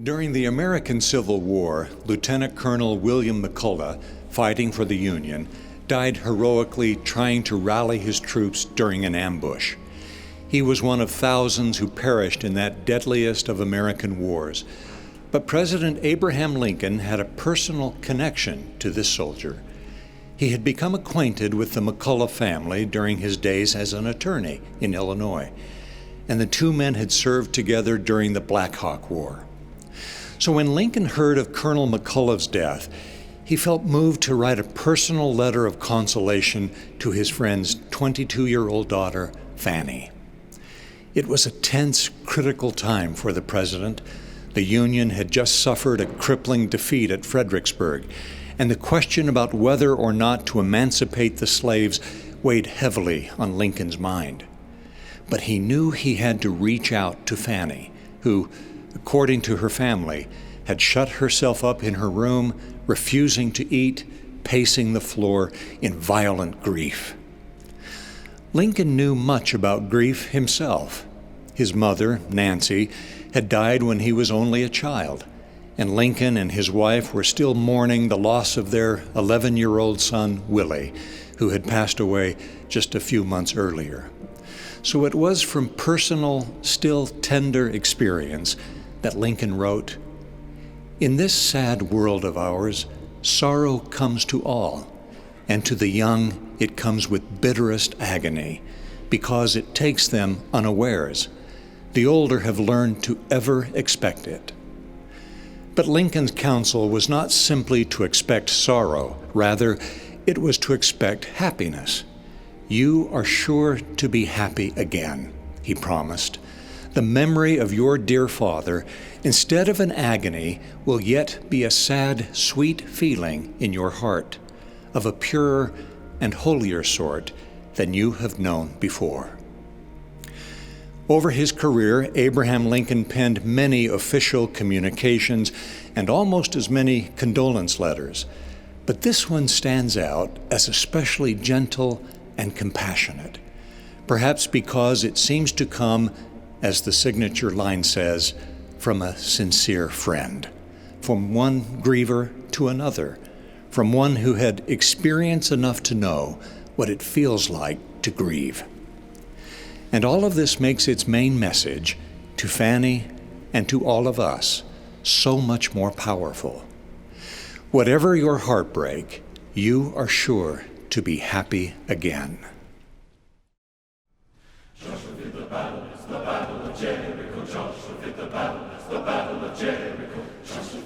During the American Civil War, Lieutenant Colonel William McCullough, fighting for the Union, died heroically trying to rally his troops during an ambush. He was one of thousands who perished in that deadliest of American wars. But President Abraham Lincoln had a personal connection to this soldier. He had become acquainted with the McCullough family during his days as an attorney in Illinois, and the two men had served together during the Black Hawk War. So when Lincoln heard of Colonel McCullough's death, he felt moved to write a personal letter of consolation to his friend's 22-year-old daughter, Fanny. It was a tense, critical time for the president. The Union had just suffered a crippling defeat at Fredericksburg, and the question about whether or not to emancipate the slaves weighed heavily on Lincoln's mind. But he knew he had to reach out to Fanny, who, according to her family, had shut herself up in her room, refusing to eat, pacing the floor in violent grief. Lincoln knew much about grief himself. His mother, Nancy, had died when he was only a child, and Lincoln and his wife were still mourning the loss of their 11-year-old son, Willie, who had passed away just a few months earlier. So it was from personal, still tender experience that Lincoln wrote, "In this sad world of ours, sorrow comes to all, and to the young it comes with bitterest agony, because it takes them unawares. The older have learned to ever expect it." But Lincoln's counsel was not simply to expect sorrow, rather, it was to expect happiness. "You are sure to be happy again," he promised. "The memory of your dear father, instead of an agony, will yet be a sad, sweet feeling in your heart, of a purer and holier sort than you have known before." Over his career, Abraham Lincoln penned many official communications and almost as many condolence letters. But this one stands out as especially gentle and compassionate, perhaps because it seems to come, as the signature line says, from a sincere friend, from one griever to another, from one who had experience enough to know what it feels like to grieve. And all of this makes its main message to Fanny and to all of us so much more powerful. Whatever your heartbreak, you are sure to be happy again. Joshua did the battle, it's the battle of Jericho. Joshua did the battle, it's the battle of Jericho. Joshua